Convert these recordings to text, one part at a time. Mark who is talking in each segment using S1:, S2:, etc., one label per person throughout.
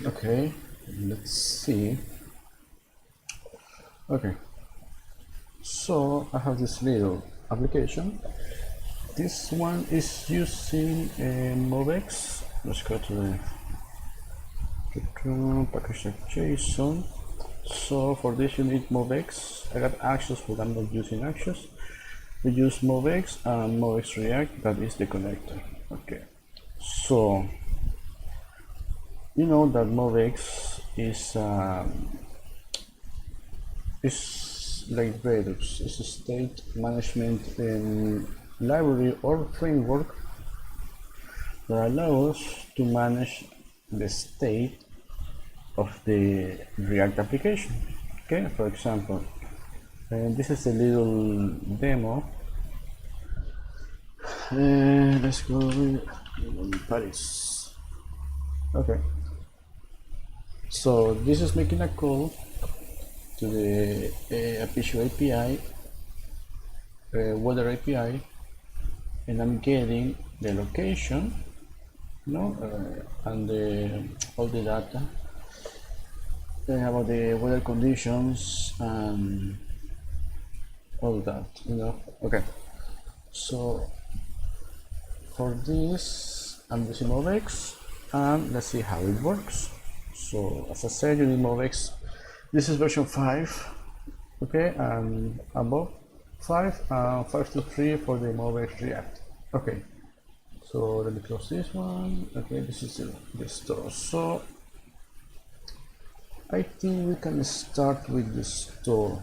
S1: Okay, let's see. Okay, so I have this little application. This one is using Mobx. Let's go to the package.json. So for this you need Mobx. I got Axios, but I'm not using Axios. We use Mobx and Mobx React, that is the connector. Okay, so you know that Mobx is like Redux. It's a state management library or framework that allows us to manage the state of the React application. Okay, for example, this is a little demo. Let's go with Paris. Okay, so this is making a call to the official API, weather API, and I'm getting the location, and all the data about the weather conditions and all that, Okay, so for this I'm using Mobx, and let's see how it works. So as I said, you need Mobx. This is version 5, okay, and above 5 and 5.3 for the Mobx React. Okay, so let me close this one. Okay, this is the store. So I think we can start with the store.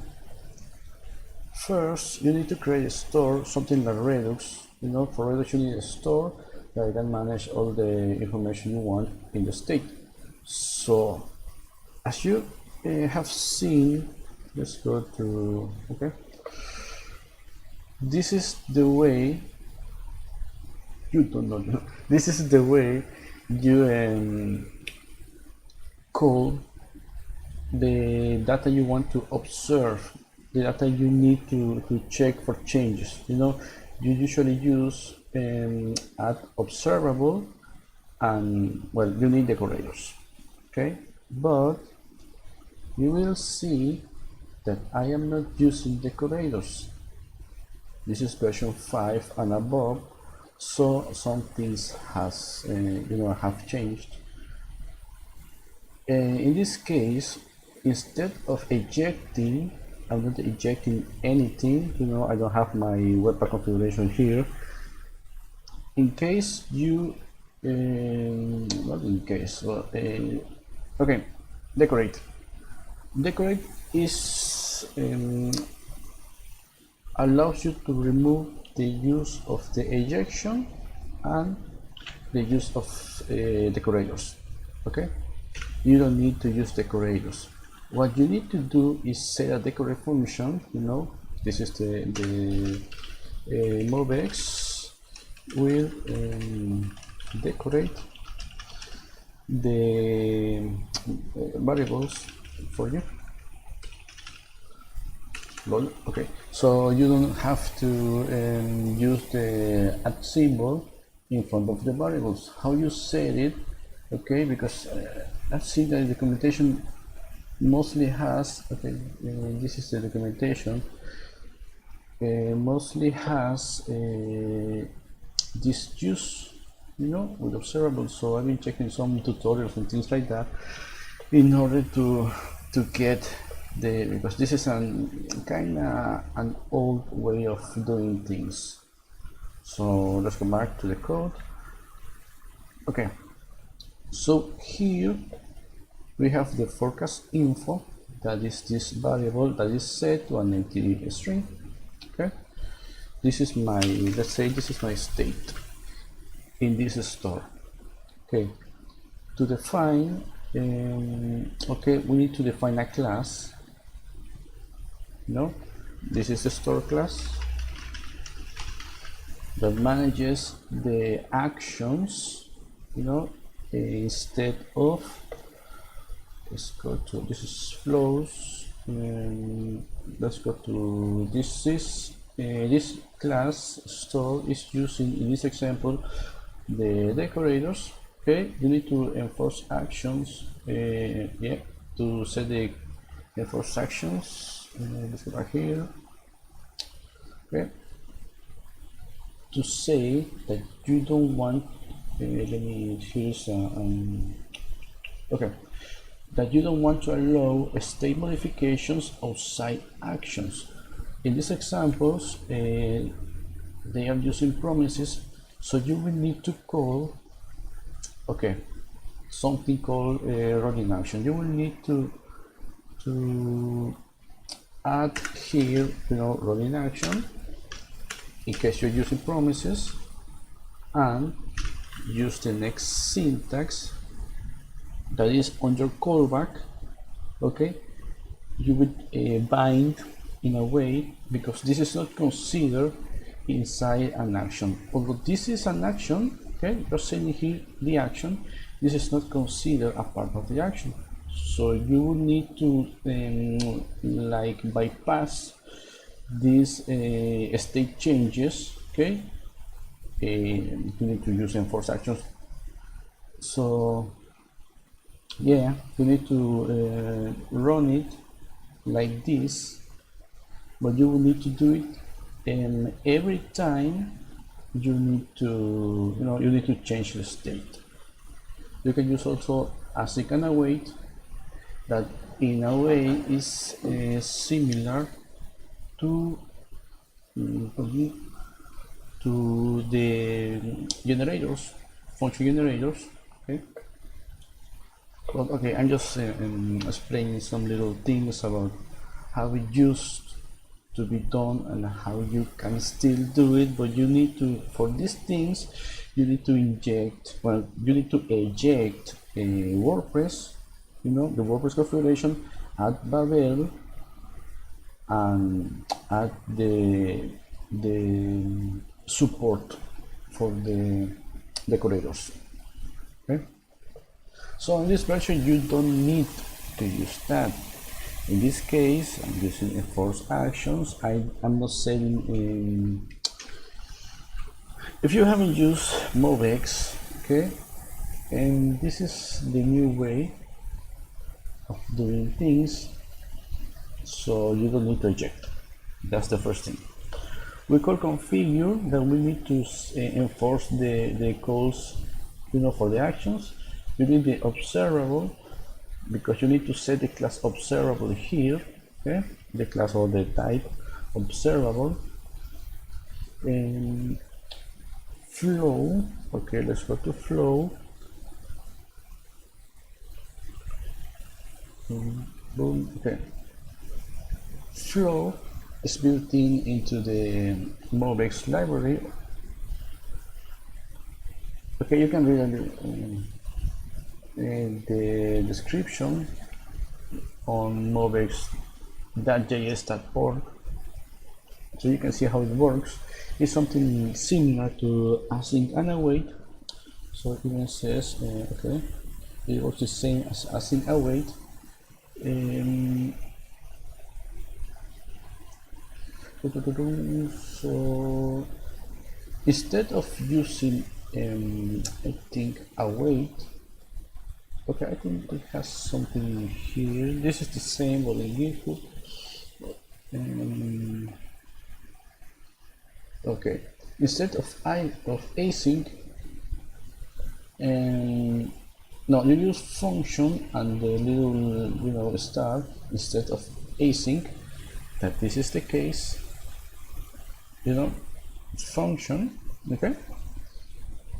S1: First, you need to create a store, something like Redux. For Redux you need a store that can manage all the information you want in the state. So as you have seen, let's go to, okay, this is the way you don't know. This is the way you call the data you want to observe, the data you need to check for changes. You usually use add observable, and well, you need decorators. Okay, but you will see that I am not using decorators. This is version 5 and above, so some things has have changed. In this case, instead of ejecting, I'm not ejecting anything. I don't have my webpack configuration here. In case you not in case, well, okay, decorate is allows you to remove the use of the ejection and the use of decorators. Okay, you don't need to use decorators. What you need to do is set a decorate function. This is the Mobx will decorate the variables for you. Okay, so you don't have to use the @ symbol in front of the variables. How you set it, okay, because I've seen that the documentation mostly has, okay, this is the documentation, mostly has this use, with observables. So I've been checking some tutorials and things like that in order to get because this is kind of an old way of doing things. So let's go back to the code. Okay, so here we have the forecast info, that is this variable that is set to an empty string. Okay, this is my, let's say this is my state in this store. Okay, to define, okay, we need to define a class. This is the store class that manages the actions, instead of, let's go to, this is flows, let's go to, this is this class store is using, in this example, the decorators, Okay, you need to enforce actions. Yeah, to set the enforce actions. Let's go back here. Okay, to say that you don't want. Let me here's okay, that you don't want to allow state modifications outside actions. In these examples, they are using promises, so you will need to call, okay, something called running action. You will need to add here, running action in case you're using promises, and use the next syntax that is on your callback. Okay, you would bind in a way, because this is not considered inside an action. Although this is an action, okay, you're saying here the action, this is not considered a part of the action. So you will need to like bypass these state changes. Okay, you need to use enforce actions. So yeah, you need to run it like this, but you will need to do it every time you need to, you need to change the state. You can use also async and await, that in a way is similar to the generators, function generators. Okay. Well, okay, I'm just explaining some little things about how it used to be done and how you can still do it, but you need to, for these things, you need to inject, well, you need to eject a WordPress, the WordPress configuration, add Babel, and add the support for the decorators. Okay. So in this version, you don't need to use that. In this case, I'm using enforce actions. I'm not saying if you haven't used Mobx, okay, and this is the new way of doing things, so you don't need to eject. That's the first thing. We call configure, that we need to enforce the calls, for the actions. You need the observable, because you need to set the class observable here, okay, the class or the type observable. And flow, okay, let's go to flow. Boom, okay. Flow is built into the Mobx library. Okay, you can read the description on mobx.js.org, so you can see how it works. It's something similar to async and await. So it even says, okay, it works the same as async await. So instead of using I think await, okay, I think it has something here. This is the same but in GitHub. Okay, instead of async, no, you use function and the little star instead of async. That this is the case, function, okay,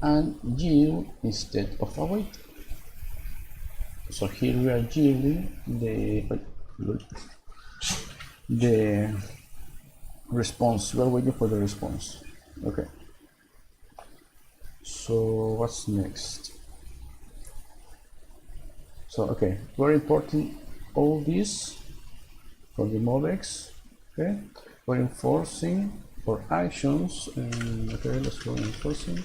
S1: and yield instead of await. So here we are yielding the response. We are waiting for the response. Okay. So what's next? So okay, we're importing all this from the Mobx. Okay, we're enforcing for actions. Okay, let's go enforcing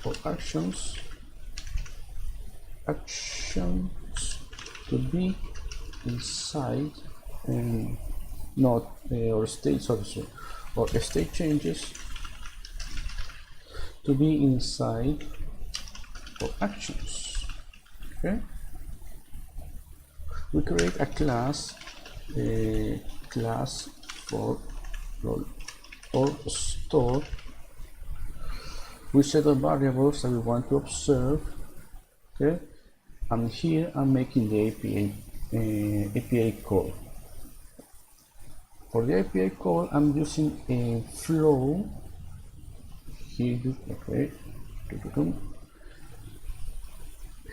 S1: for actions. Actions to be inside and not or state, sorry, or state changes to be inside for actions. Okay, we create a class for role or store. We set the variables that we want to observe. Okay, and here I'm making the API call. For the API call, I'm using a flow. Here, okay.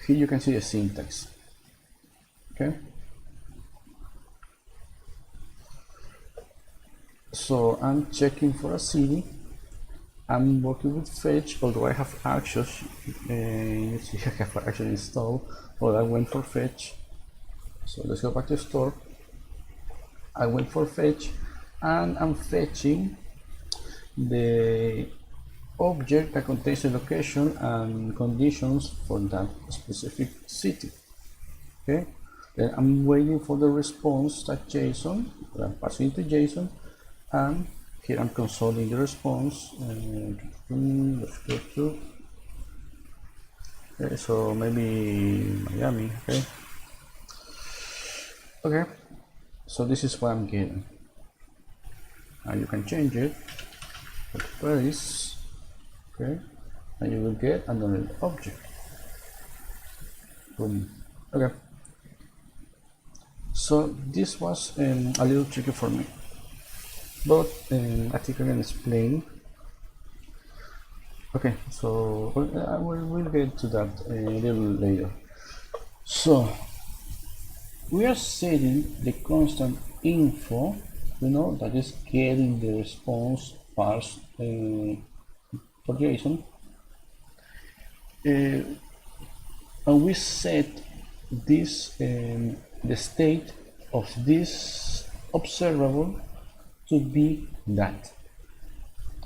S1: Here you can see the syntax. Okay. So I'm checking for a city. I'm working with fetch, although I have actions. You see, I have action installed, but I went for fetch. So let's go back to store. I went for fetch, and I'm fetching the object that contains the location and conditions for that specific city. Okay, then I'm waiting for the response.json. I'm passing to JSON, and here I'm consoling the response. Let's go to okay, so maybe Miami. Okay, so this is what I'm getting. And you can change it. Put Paris. Okay, and you will get another object. Boom. Okay, so this was a little tricky for me, but I think I can explain. Okay, so we'll get to that a little later. So we are setting the constant info, that is getting the response parsed for JSON, and we set this the state of this observable to be that,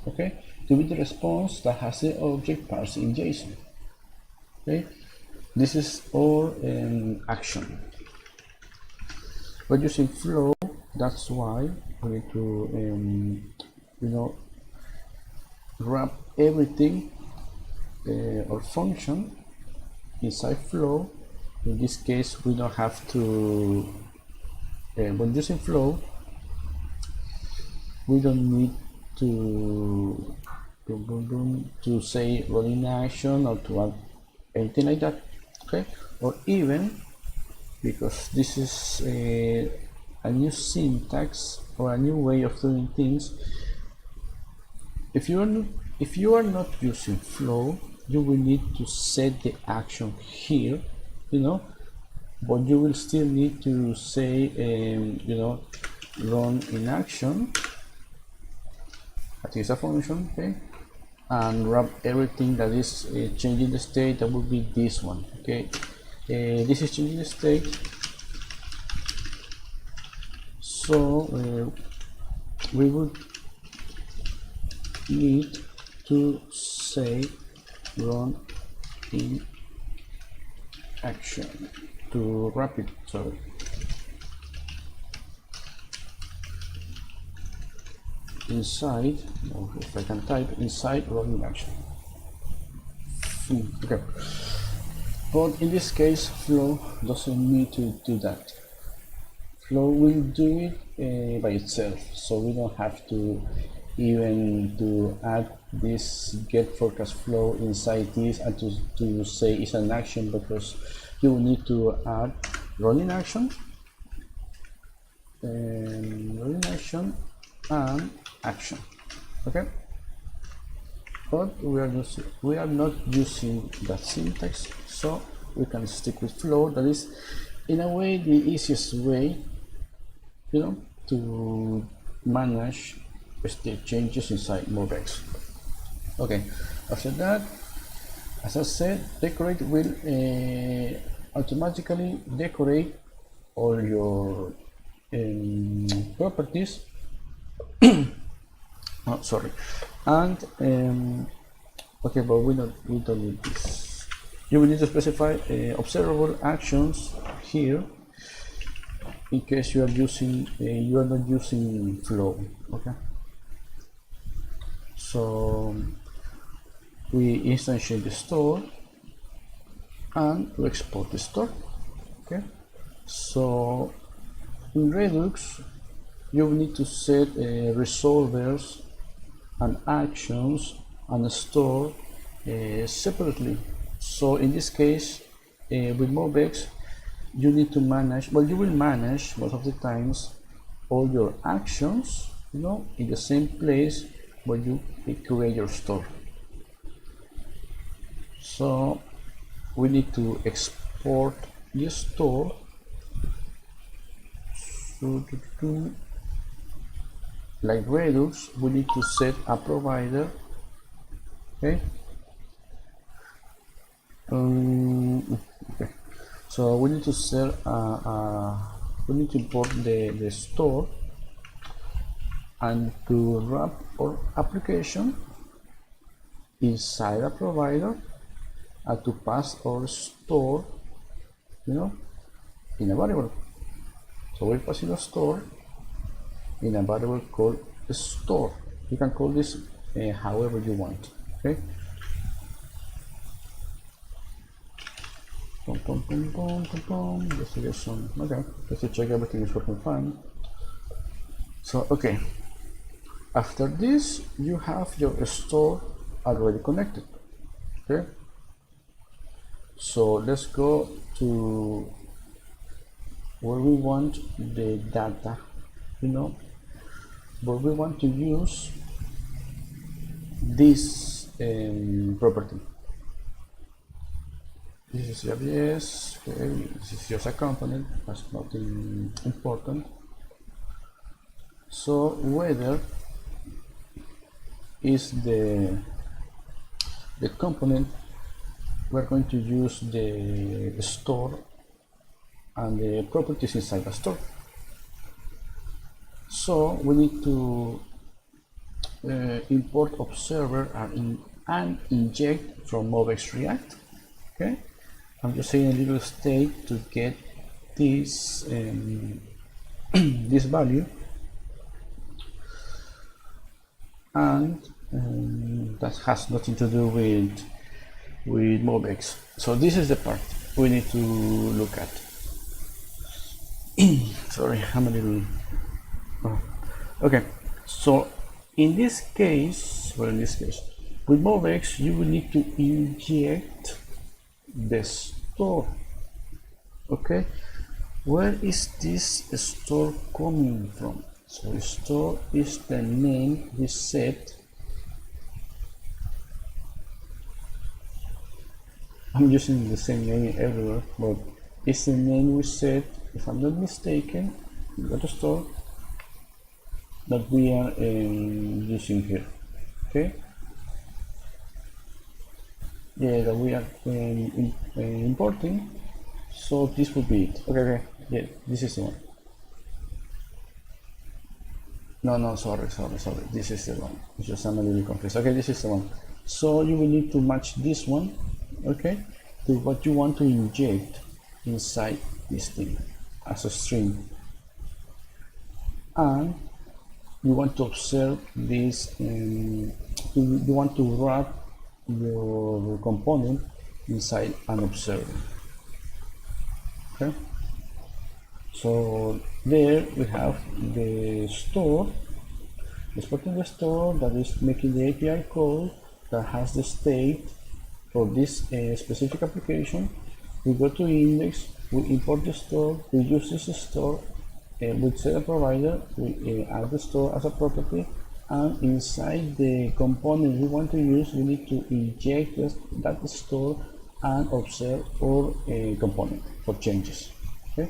S1: okay, to be the response that has the object parsed in JSON. Okay, this is our action. We're using flow, that's why we need to wrap everything or function inside flow. In this case, we don't have to. When using flow, we don't need to say running action or to add anything like that. Okay, or even because this is a new syntax or a new way of doing things. If you are not using flow, you will need to set the action here, but you will still need to say run in action. That is a function, okay, and wrap everything that is changing the state. That will be this one, okay. This is changing the state, so we would need to say run in action to wrap it. Sorry. Inside, or if I can type inside running action. Okay. But in this case, flow doesn't need to do that. Flow will do it by itself, so we don't have to even to add this get forecast flow inside this and to say it's an action, because you will need to add running action and action. Okay, but we are not using that syntax, so we can stick with flow. That is, in a way, the easiest way, to manage state changes inside Mobx. Okay, after that, as I said, decorate will automatically decorate all your properties. Oh, sorry, and okay, but we don't need this. You will need to specify observable actions here in case you are not using flow. Okay, so we instantiate the store, and to export the store. Okay, so in Redux you will need to set resolvers and actions and store separately. So in this case, with Mobx, you need to manage, well, you will manage most of the times all your actions, in the same place where you create your store. So we need to export the store. So like Redux, we need to set a provider. Okay. Okay. So we need to set we need to import the store and to wrap our application inside a provider and to pass our store, in a variable. So we're passing a store in a variable called store. You can call this however you want. Okay. Just to get some. Okay. Just to check everything is working fine. So okay. After this, you have your store already connected. Okay. So let's go to where we want the data, where we want to use this property. This is Reactjs, okay. This is just a component, that's nothing important. So whether is the component we're going to use the store and the properties inside the store. So we need to import observer and inject from Mobx React. Okay, I'm just saying a little state to get this this value, and that has nothing to do with Mobx. So this is the part we need to look at. Sorry, I'm a little. Oh. Okay, so in this case, with Mobx, you will need to inject the store. Okay, where is this store coming from? So the store is the name we set. I'm using the same name everywhere, but it's the name we set, if I'm not mistaken, in the store that we are using here. Okay. Yeah, that we are importing. So this would be it. Okay. Yeah, this is the one. No, sorry. This is the one. It's just I'm a little confused. Okay, this is the one. So you will need to match this one, okay, to what you want to inject inside this thing as a string. And you want to observe this, you want to wrap your component inside an observer. Okay. So there we have the store, exporting the store that is making the API call that has the state for this specific application. We go to index, we import the store, we use this store, we set a provider, we add the store as a property, and inside the component we want to use, we need to inject that store and observe our component for changes. Okay.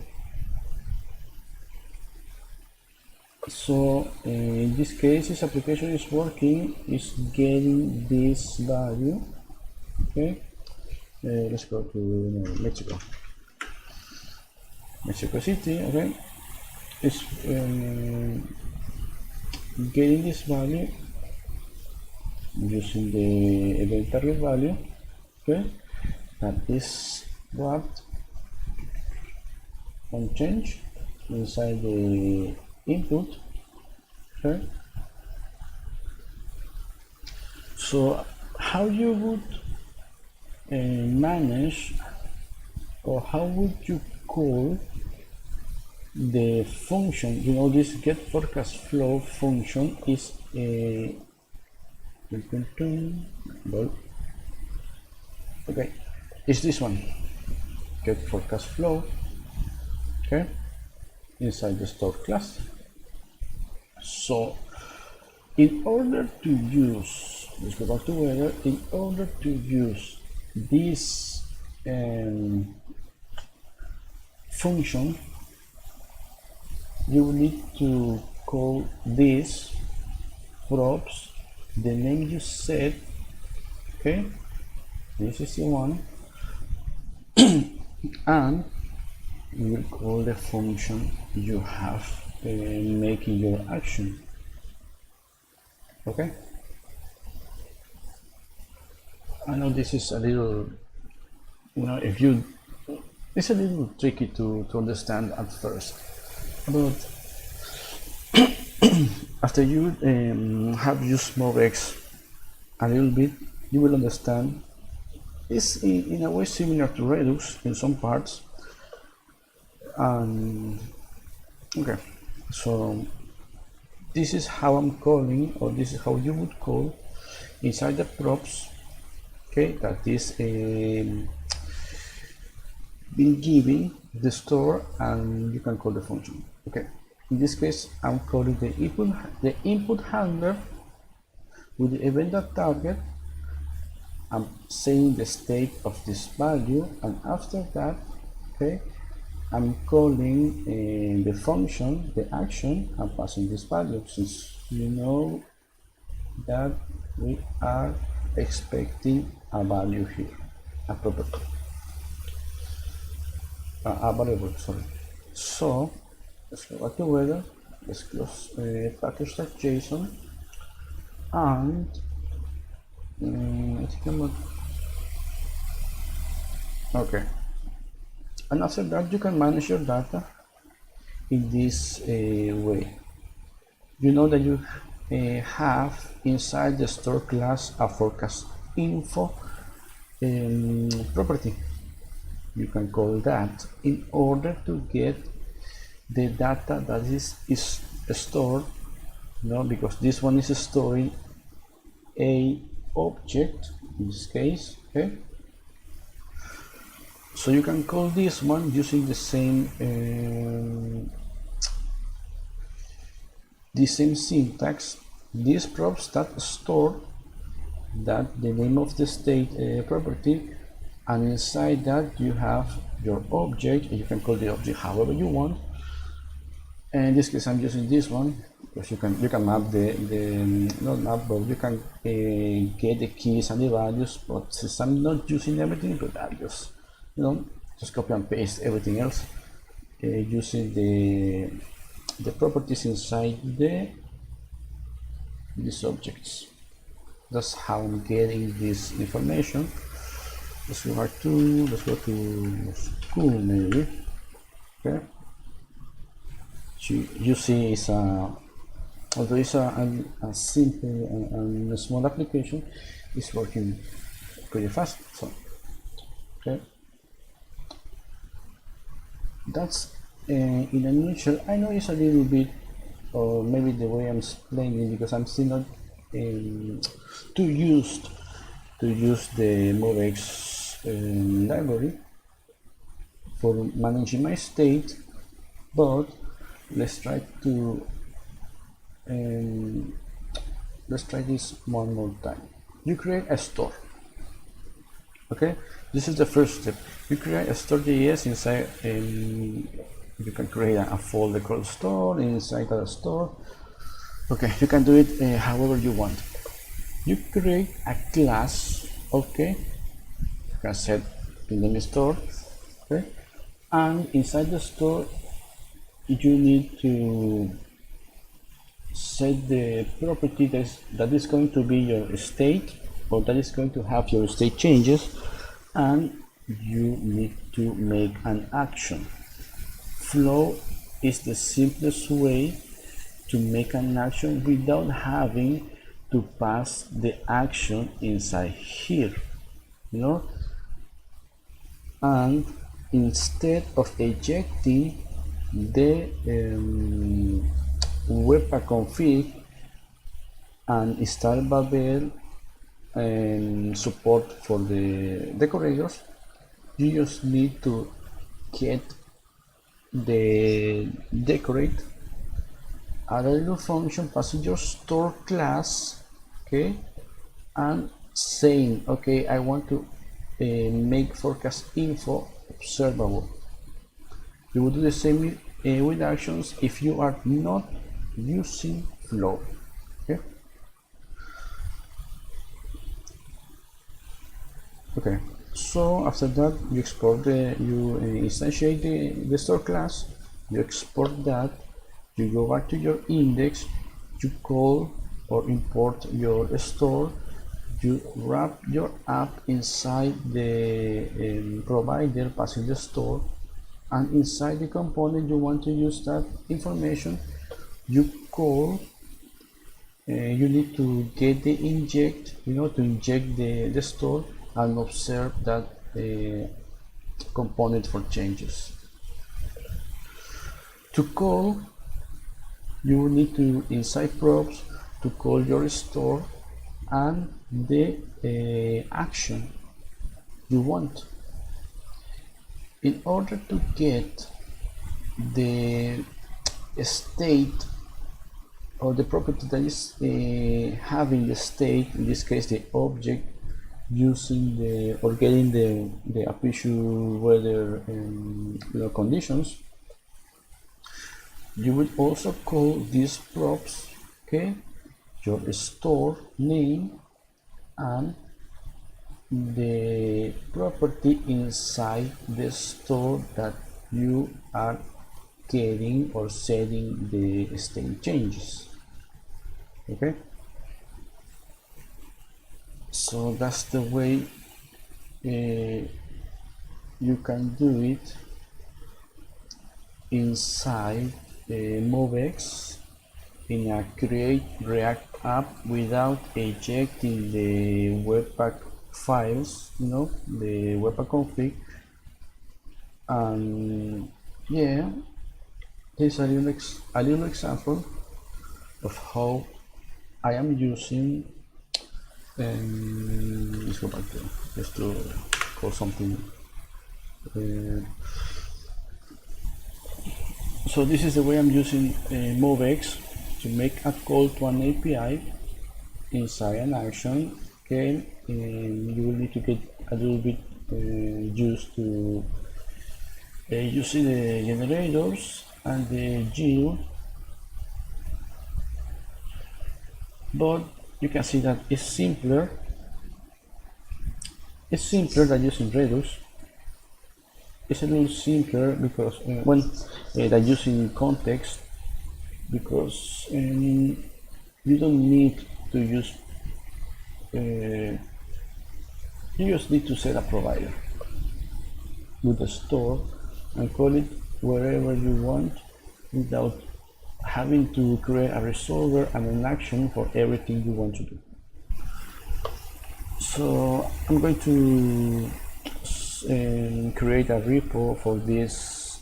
S1: So in this case, this application is working, is getting this value. Okay, let's go to Mexico City. Okay, it's getting this value using the event target value. Okay, that is wrapped on change inside the input. Okay, so how you would manage or how would you call the function? You know, this get forecast flow function is a well, okay, it's this one, get forecast flow, okay, inside the store class. So in order to use, let's go back to weather. In order to use this function, you will need to call this props the name you set, okay, this is the one, and you will call the function you have making your action, okay. I know this is a little, you know, if you, it's a little tricky to understand at first, but after you have used Mobx a little bit, you will understand. It's in a way similar to Redux in some parts. Okay, so this is how I'm calling, or this is how you would call inside the props, okay, that is been given the store, and you can call the function. Okay, in this case I'm calling the input handler with the event target. I'm saying the state of this value, and after that, okay, I'm calling the function, the action, and passing this value, since you know that we are expecting a value here, a property, a variable, sorry. So let's go back to weather, let's close package.json, and I think I'm not, okay. And after that, you can manage your data in this way. You know that you have inside the store class a forecast info property. You can call that in order to get the data that is stored, you know, because this one is storing a object in this case, okay. So you can call this one using the same syntax. These props that store that the name of the state property, and inside that you have your object, and you can call the object however you want. And in this case I'm using this one because you can map not map, but you can get the keys and the values. But since I'm not using everything, but I just, you know, just copy and paste everything else using the properties inside these objects. That's how I'm getting this information. Let's go to school maybe. Okay. You see, it's although it's a simple and a small application, it's working pretty fast. So, okay, that's in a nutshell. I know it's a little bit, or maybe the way I'm explaining, because I'm still not too used to use the Mobx library for managing my state, but let's try this one more time. You create a store. Okay, this is the first step. You create a store.js inside. You can create a folder called store inside a store. Okay, you can do it however you want. You create a class. Okay, you can set the name store. Okay, and inside the store you need to set the property that is going to be your state, or that is going to have your state changes, and you need to make an action. Flow is the simplest way to make an action without having to pass the action inside here, you know. And instead of ejecting the webpack config and install Babel support for the decorators, you just need to get the decorate, add a little function, passing your store class, okay, and saying, okay, I want to make forecast info observable. You will do the same with actions if you are not using Flow. Okay. Okay. So after that, you export you instantiate the store class. You export that. You go back to your index. You call or import your store. You wrap your app inside the provider passing the store, and inside the component you want to use that information, you call. You need to get the inject, to inject the store and observe that component for changes. To call, you will need to inside props to call your store and the action you want. In order to get the state or the property that is having the state, in this case the object, using the or getting the appreciable weather conditions, you would also call these props, okay, your store name and the property inside the store that you are getting or setting the state changes. Okay, so that's the way you can do it inside Mobx in a create React app without ejecting the webpack files, the webpack config. And yeah, here's a little example of how I am using. Let's go back to just to call something. So this is the way I'm using Mobx to make a call to an API inside an action. Okay, you will need to get a little bit used to using the generators and the GUI, but you can see that it's simpler. It's simpler than using Redux. It's a little simpler because than using context, because you don't need to use. You just need to set a provider with a store and call it wherever you want without having to create a resolver and an action for everything you want to do. So I'm going to create a repo for this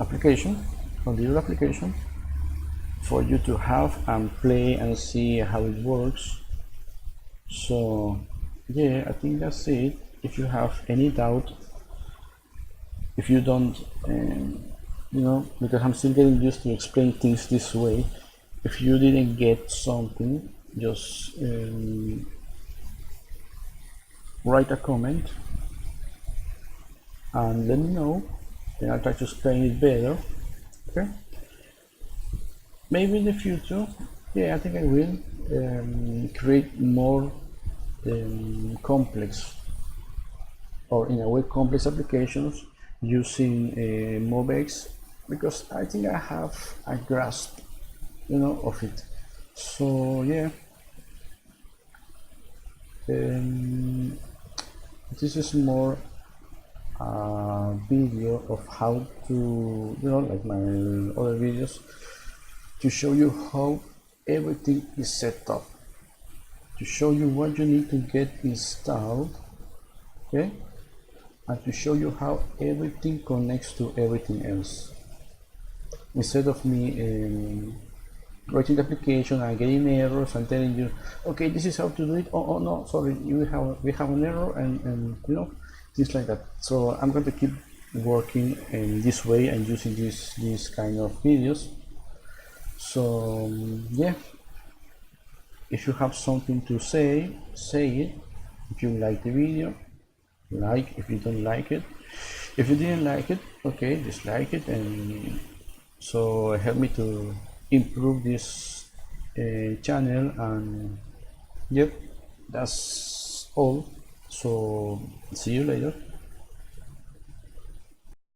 S1: application, for the application, for you to have and play and see how it works. So yeah, I think that's it. If you have any doubt, if you don't, because I'm still getting used to explain things this way. If you didn't get something, just write a comment and let me know, then I'll try to explain it better. Okay, maybe in the future, yeah, I think I will create more complex, or in a way complex applications using Mobx, because I think I have a grasp of it. So yeah, this is more a video of how to, like my other videos, to show you how everything is set up. to show you what you need to get installed, okay, and to show you how everything connects to everything else. Instead of me writing the application and getting errors and telling you, okay, this is how to do it. Oh no, sorry, we have an error, and things like that. So I'm going to keep working in this way and using this kind of videos. So yeah, if you have something to say it. If you like the video, like. If you don't like it, if you didn't like it, okay, dislike it, and so help me to improve this channel. And yep, that's all. So see you later.